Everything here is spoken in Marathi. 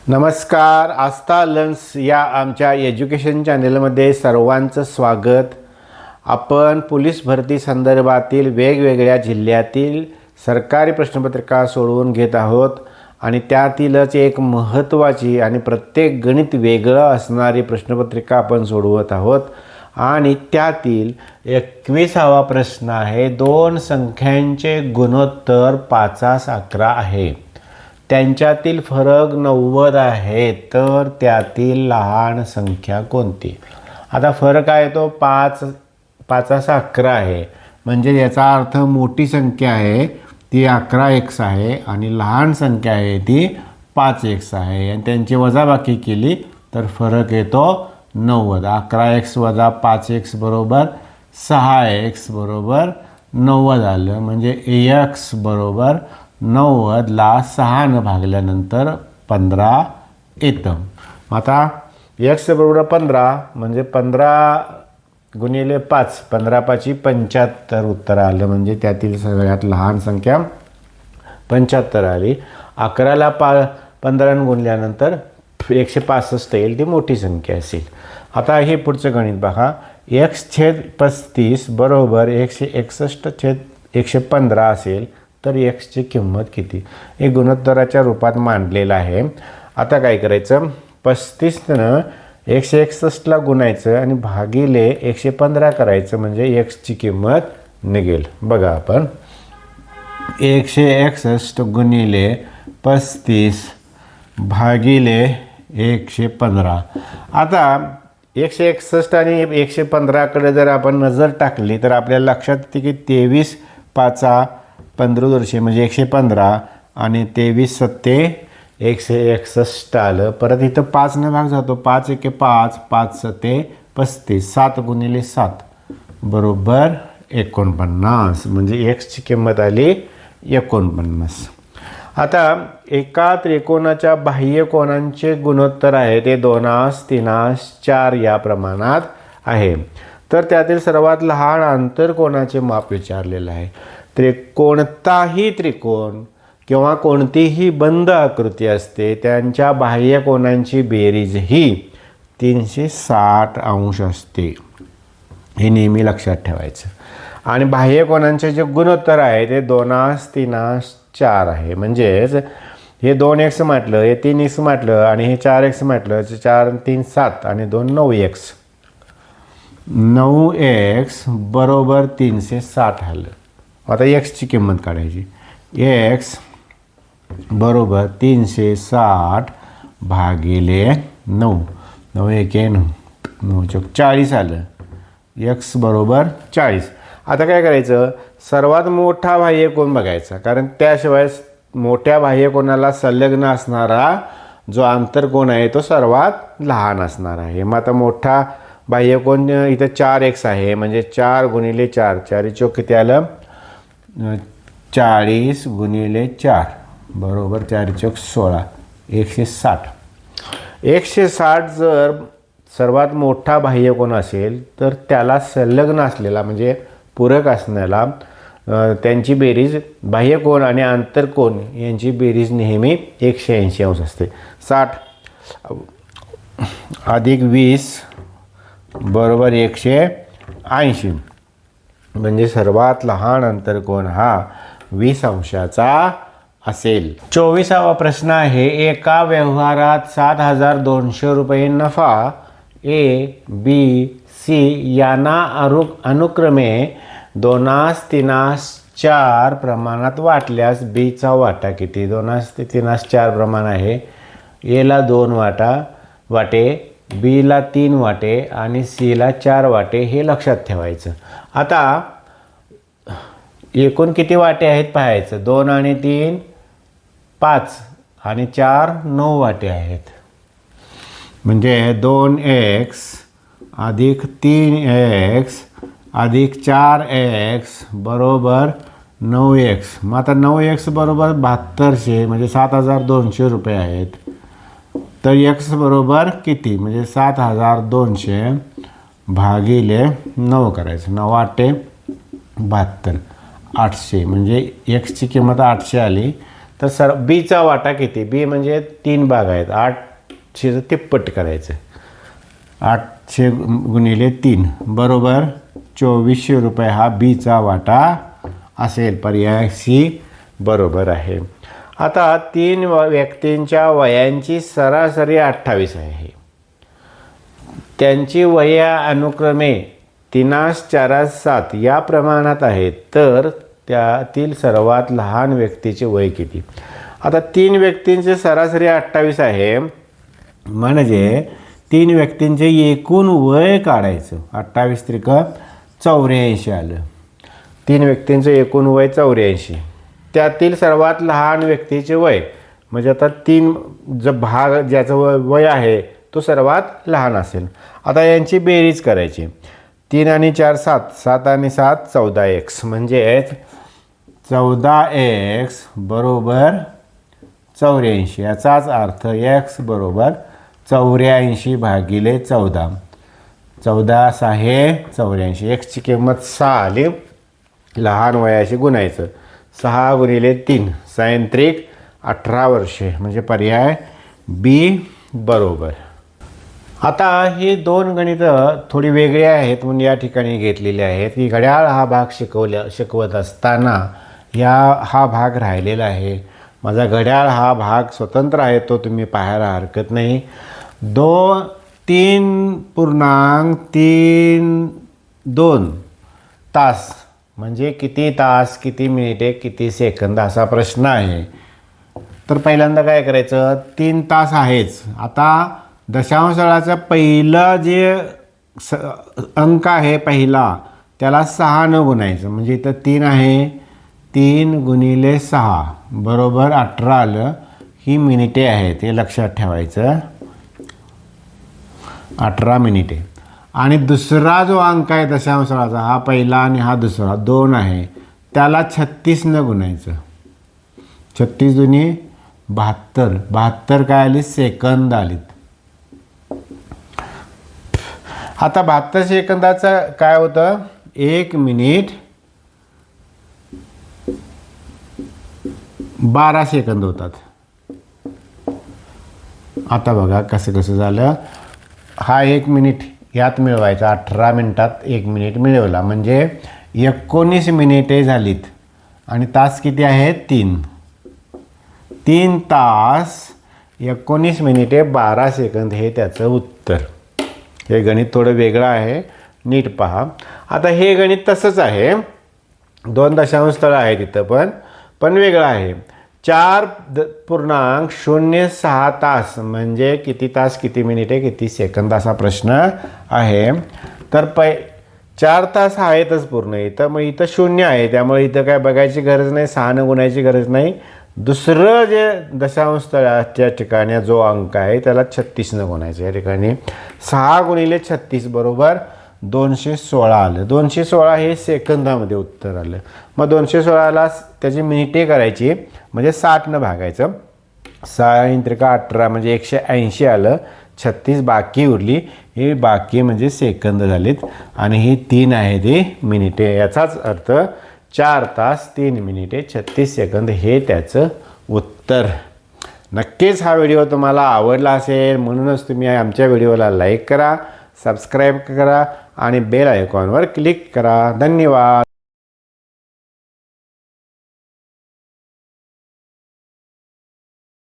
नमस्कार. आस्था लर्न्स या आमच्या एज्युकेशन चॅनलमध्ये सर्वांचं स्वागत. आपण पोलीस भरती संदर्भातील वेगवेगळ्या जिल्ह्यातील सरकारी प्रश्नपत्रिका सोडवून घेत आहोत आणि त्यातीलच एक महत्त्वाची आणि प्रत्येक गणित वेगळं असणारी प्रश्नपत्रिका आपण सोडवत आहोत. आणि त्यातील 21वा प्रश्न आहे. दोन संख्यांचे गुणोत्तर 5:11 आहे. त्यांच्यातील फरक 90 आहे, तर त्यातील लहान संख्या कोणती? आता फरक आहे तो 5:11 आहे, म्हणजे याचा अर्थ मोठी संख्या आहे ती 11x आहे आणि लहान संख्या आहे ती 5x आहे. आणि त्यांची वजाबाकी केली तर फरक येतो 90. 11x वजा 5x बरोबर 6x बरोबर 90 आलं. म्हणजे x बरोबर 90ला 6ने भागल्यानंतर 15 येतं. आता x बरोबर 15 म्हणजे 15 गुणिले 5, 15×5 75 उत्तर आलं. म्हणजे त्यातील सगळ्यात लहान संख्या 75 आली. 11ला 15 गुणल्यानंतर 165 येईल, ती मोठी संख्या असेल. आता हे पुढचं गणित बघा. x/35 बरोबर 161/115 असेल तर xची किंमत किती? हे गुणोत्तराच्या रूपात मांडलेलं आहे. आता काय करायचं? 35नं 161ला गुणायचं आणि भागिले 115 करायचं, म्हणजे xची किंमत निघेल. बघा आपण 161 गुणिले 35 भागिले 115. आता 161 आणि 115कडे जर आपण नजर टाकली तर आपल्याला लक्षात येते की 23×5 15 म्हणजे 115 आणि 23×7 161 आलं. परत इथं 5ने भाग जातो. 5×1 5, 5×7 35, 7 गुणिले 7 बरोबर 49. म्हणजे एक्सची किंमत आली 49. आता एका त्रिकोणाच्या बाह्य कोणांचे गुणोत्तर आहे ते 2 3 4 या प्रमाणात आहे. तर त्यातील सर्वात लहान आंतरकोनाचे माप विचारलेलं आहे. कोणताही त्रिकोण किंवा कोणतीही बंद आकृती असते त्यांच्या बाह्य कोनांची बेरीज ही 360 अंश असते. हे नेहमी लक्षात ठेवायचं. आणि बाह्य कोनांचे जे गुणोत्तर आहे ते 2 3 4 आहे. म्हणजेच हे 2x म्हटलं, हे 3x म्हटलं आणि हे 4x म्हटलं. 4 3 7 आणि 2 9x. 9x बरोबर 360 आलं. आता एक्सची किंमत काढायची. x बरोबर 360 भागिले 9. 9×1 9, 9×4 40 आलं. x बरोबर 40. आता काय करायचं? सर्वात मोठा बाह्य कोन बघायचा, कारण त्याशिवाय मोठ्या बाह्य कोनाला संलग्न असणारा जो आंतरकोन आहे तो सर्वात लहान असणार आहे. मग आता मोठा बाह्य कोन इथं 4x आहे, म्हणजे 4 गुणिले 4, 4×4 किती आलं? 40 गुणिले 4 बरोबर 4×4 16, 160. 160 जर सर्वात मोठा बाह्य कोन असेल तर त्याला संलग्न असलेला म्हणजे पूरक असण्याला त्यांची बेरीज, बाह्य कोन आणि आंतरकोन यांची बेरीज नेहमी 180 अंश असते. 60 अधिक 20 बरोबर 180. म्हणजे सर्वात लहान आंतरकोन हा 20 अंशाचा असेल. 24वा प्रश्न आहे. एका व्यवहारात 7,200 रुपये नफा A, B, C यांना अनुक्रमे 2 3 4 प्रमाणात वाटल्यास B चा वाटा किती? 2 3 4 प्रमाण आहे. A ला 2 वाटे, B ला 3 वाटे आणि C ला 4 वाटे, हे लक्षात ठेवायचं. आता एकूण किती वाटे आहेत पाहायचं. 2 आणि 3 5 आणि 4 9 वाटे आहेत. म्हणजे 2x अधिक 3x अधिक 4x बरोबर 9x. मग आता 9x बरोबर 7200 म्हणजे 7,200 रुपये आहेत. तर x बरोबर किती? म्हणजे 7,200 भागिले 9 करायचं. 9×8 72, 800. म्हणजे xची किंमत 800 आली. तर बीचा वाटा किती? बी म्हणजे 3 भाग आहेत, 800 तिप्पट करायचं, 800 गुणिले 3 बरोबर 2400 रुपये हा बीचा वाटा असेल. पर्याय सी बरोबर आहे. आता 3 व्यक्तींच्या वयांची सरासरी 28 आहे. त्यांची वया अनुक्रमे 3, 4, 7 या प्रमाणात आहेत, तर त्यातील सर्वात लहान व्यक्तीचे वय किती? आता 3 व्यक्तींचे सरासरी 28 आहे, म्हणजे 3 व्यक्तींचे एकूण वय काढायचं. 28 त्रिक 84 आलं. 3 व्यक्तींचं एकूण वय 84. त्यातील सर्वात लहान व्यक्तीचे वय म्हणजे आता 3 भाग ज्याचं वय आहे तो सर्वात लहान असेल. आता यांची बेरीज करायची. 3 आणि 4 7, 7 आणि 7 14x, म्हणजे 14x बरोबर 84. याचाच अर्थ x बरोबर 84 भागिले 14. 14 6 84. एक्सची किंमत 6 आली. लहान वयाशी गुणायचं. 6 गुणिले 3 6 18 वर्षे, म्हणजे पर्याय बी बरोबर. आता ही 2 गणितं थोडी वेगळी आहेत म्हणून या ठिकाणी घेतलेली आहेत. की घड्याळ हा भाग शिकवत असताना हा भाग राहिलेला आहे. माझा घड्याळ हा भाग स्वतंत्र आहे, तो तुम्ही पाहायला हरकत नाही. 3.32 तास म्हणजे किती तास, किती मिनिटे, किती सेकंद असा प्रश्न आहे. तर पहिल्यांदा काय करायचं, 3 तास आहेच. आता दशांशळाचं पहिलं जे अंक आहे पहिला त्याला 6 न गुणायचं, म्हणजे इथं 3 आहे. 3 गुणिले 6 बरोबर 18 आलं. ही मिनिटे आहेत, हे लक्षात ठेवायचं. 18 मिनिटे. आणि दुसरा जो अंक आहे दशांशळाचा, हा पहिला आणि हा दुसरा 2 आहे, त्याला 36 न गुणायचं. 36 दुनी 72. 72 काय आली? सेकंद आलीत. आता 72 सेकंदाचं काय होतं? 1 मिनिट 12 सेकंद होतात. आता बघा कसं झालं. हा 1 मिनिट यात मिळवायचा. 18 मिनिटात 1 मिनिट मिळवला, म्हणजे 19 मिनिटे झालीत. आणि तास किती आहेत? 3. 3 तास 19 मिनिटे 12 सेकंद हे त्याचं उत्तर. हे गणित थोडं वेगळं आहे, नीट पहा. आता हे गणित तसंच आहे, 2 दशांश स्थळं आहेत इथं, पण वेगळं आहे. 4.06 तास म्हणजे किती तास, किती मिनिटे, किती सेकंद असा प्रश्न आहे. तर 4 तास आहेतच पूर्ण इथं, मग इथं 0 आहे, त्यामुळे इथं काय बघायची गरज नाही, 6 न गुणायची गरज नाही. दुसरं जे दशांश स्थळाच्या ठिकाणी जो अंक आहे त्याला 36 न गुणायचं. या ठिकाणी 6 गुणिले 36 बरोबर 216 आलं. 216 हे सेकंदामध्ये उत्तर आलं. मग 216ला त्याची मिनिटे करायची, म्हणजे 60 न भागायचं. 6 त्रिक 18 म्हणजे 180 आलं. 36 बाकी उरली, ही बाकी म्हणजे सेकंद झालीत. आणि ही 3 आहे ती मिनिटे. याचाच अर्थ 4 तास 3 मिनिटे 36 सेकंद हे त्याचं उत्तर. नक्कीच हा व्हिडिओ तुम्हाला आवडला असेल, म्हणूनच तुम्ही आमच्या व्हिडिओला लाईक करा, सबस्क्राईब करा आणि बेल आयकॉनवर क्लिक करा. धन्यवाद.